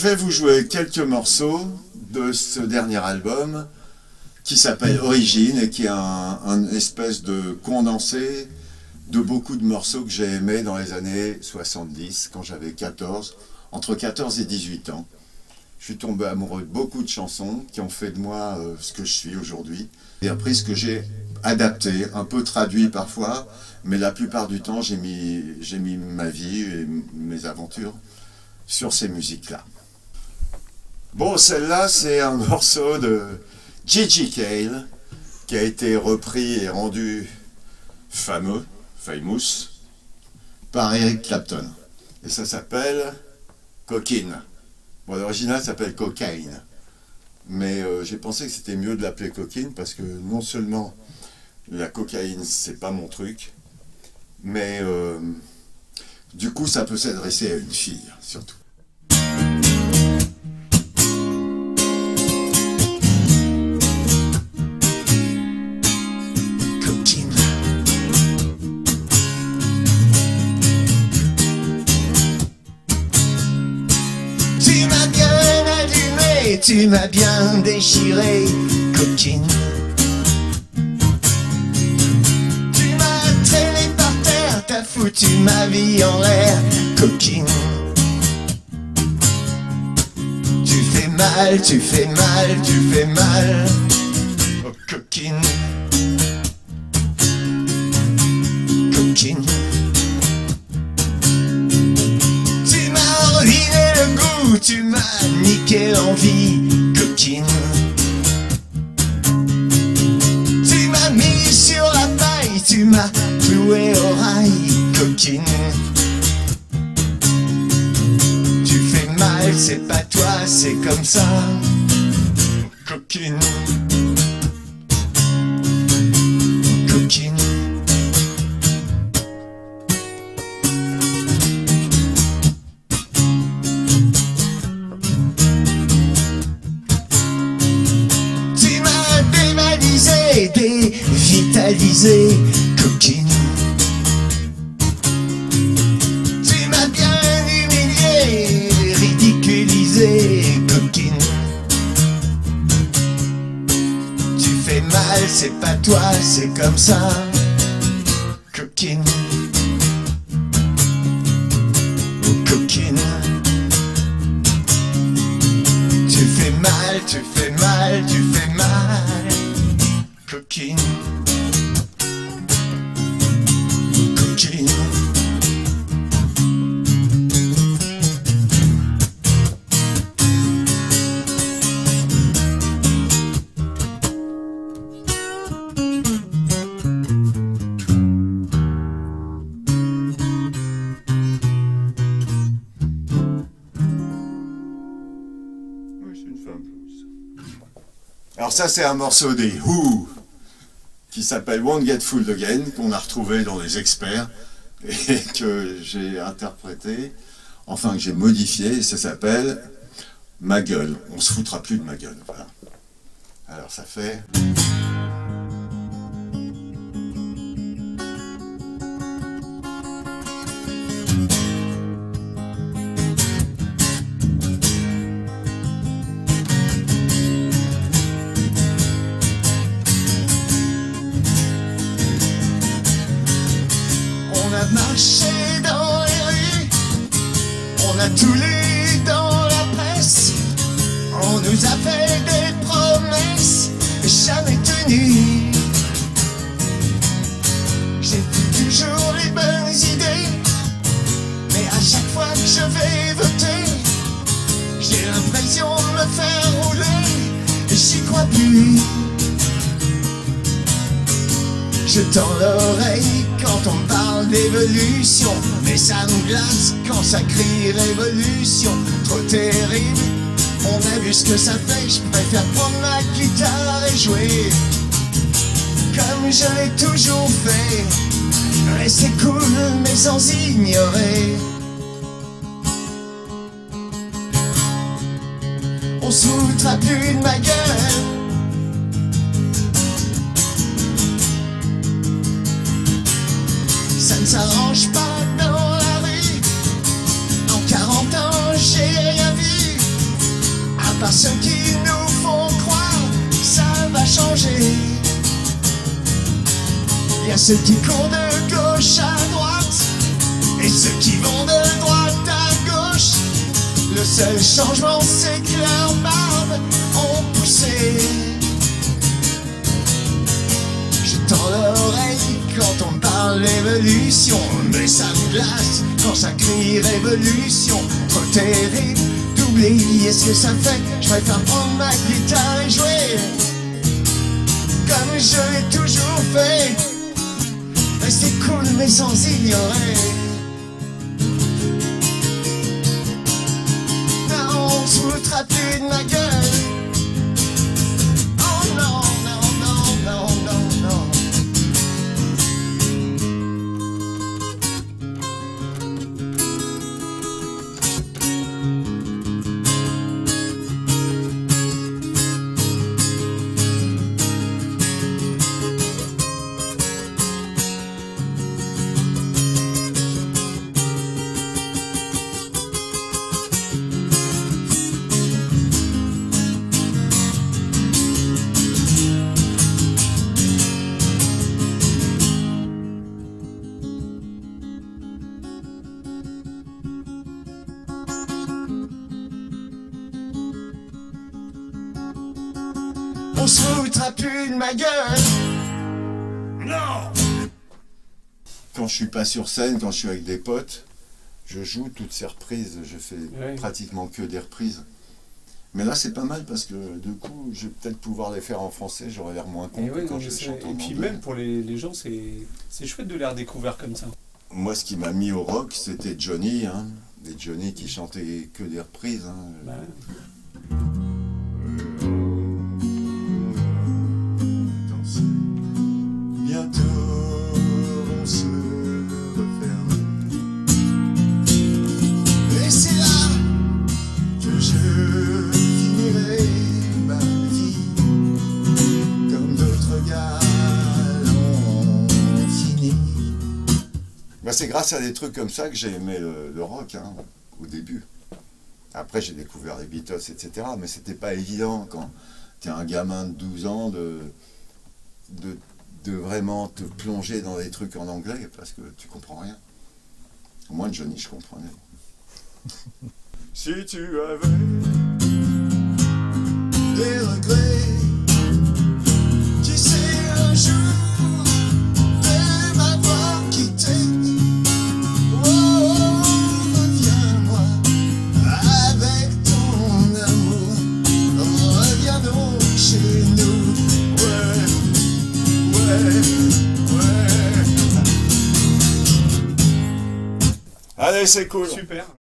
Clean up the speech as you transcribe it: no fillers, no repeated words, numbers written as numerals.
vais vous jouer quelques morceaux de ce dernier album qui s'appelle Origine et qui est un espèce de condensé de beaucoup de morceaux que j'ai aimés dans les années 70, quand j'avais entre 14 et 18 ans. Je suis tombé amoureux de beaucoup de chansons qui ont fait de moi ce que je suis aujourd'hui. Et après, ce que j'ai adapté, un peu traduit parfois, mais la plupart du temps, j'ai mis ma vie et mes aventures sur ces musiques-là. Bon, celle-là, c'est un morceau de Gigi Cale, qui a été repris et rendu famous, par Eric Clapton. Et ça s'appelle Cocaine. Bon, l'original s'appelle Cocaine. Mais j'ai pensé que c'était mieux de l'appeler Cocaine parce que non seulement la cocaïne, c'est pas mon truc, mais du coup, ça peut s'adresser à une fille, surtout. Tu m'as bien déchiré, coquine. Tu m'as traîné par terre, t'as foutu ma vie en l'air, coquine. Tu fais mal, tu fais mal, tu fais mal, oh coquine. Coquine. Tu m'as ruiné le goût, tu m'as niqué l'envie, coquine. Tu m'as mis sur la paille, tu m'as cloué au rail, coquine. Tu fais mal, c'est pas toi, c'est comme ça, coquine. Coquine. Dévitalisé, coquine. Tu m'as bien humilié, ridiculisé, coquine. Tu fais mal, c'est pas toi, c'est comme ça, coquine. Coquine. Tu fais mal, tu fais mal, tu fais mal, coquine. Coquine. Oui, c'est une femme blues. Alors ça, c'est un morceau des Who, qui s'appelle Won't Get Fooled Again, qu'on a retrouvé dans les experts et que j'ai interprété, enfin que j'ai modifié, et ça s'appelle Ma gueule. On se foutra plus de ma gueule, voilà. Alors ça fait... On a marché dans les rues, on a tout lu dans la presse, on nous a fait des promesses jamais tenues. J'ai toujours les bonnes idées, mais à chaque fois que je vais voter, j'ai l'impression de me faire rouler, et j'y crois plus. Je tends l'oreille quand on me parle d'évolution, mais ça me glace quand ça crie révolution. Trop terrible, on a vu ce que ça fait. Je préfère prendre ma guitare et jouer comme je l'ai toujours fait. Rester cool mais sans ignorer. On se foutra plus de ma gueule. Ça ne s'arrange pas dans la rue. En 40 ans j'ai rien vu. par ceux qui nous font croire que ça va changer. Il y a ceux qui courent de gauche à droite et ceux qui vont de droite à gauche. Le seul changement c'est que leurs barbes ont poussé. Je tends l'oreille quand on me parle d'évolution, mais ça me glace quand ça crie révolution. Trop terrible d'oublier ce que ça fait. Je préfère prendre ma guitare et jouer comme je l'ai toujours fait. Rester cool mais sans ignorer. Non, on se foutra plus de ma gueule. Oh non, non, non, non, non, non. On se foutra plus de ma gueule. Non. Quand je suis pas sur scène, quand je suis avec des potes, je joue toutes ces reprises. Je fais pratiquement que des reprises. Mais là, c'est pas mal parce que du coup, je vais peut-être pouvoir les faire en français. J'aurais l'air moins con que quand je chante en anglais. Et puis même pour les gens, c'est chouette de les redécouvrir comme ça. Moi, ce qui m'a mis au rock, c'était Johnny. Hein. Et Johnny qui chantait que des reprises. Hein. Bah. Bientôt on se referme. Et c'est là que je finirai ma vie comme d'autres gars l'ont fini. Bah, c'est grâce à des trucs comme ça que j'ai aimé le rock, hein, au début. Après, j'ai découvert les Beatles, etc. Mais c'était pas évident quand t'es un gamin de 12 ans de vraiment te plonger dans des trucs en anglais parce que tu comprends rien. Au moins Johnny, je comprenais. Si tu avais Des regrets, qui sait un jour de m'avoir quitté. Oh, reviens-moi avec ton amour. Reviens donc chez nous. Allez, c'est cool. Super.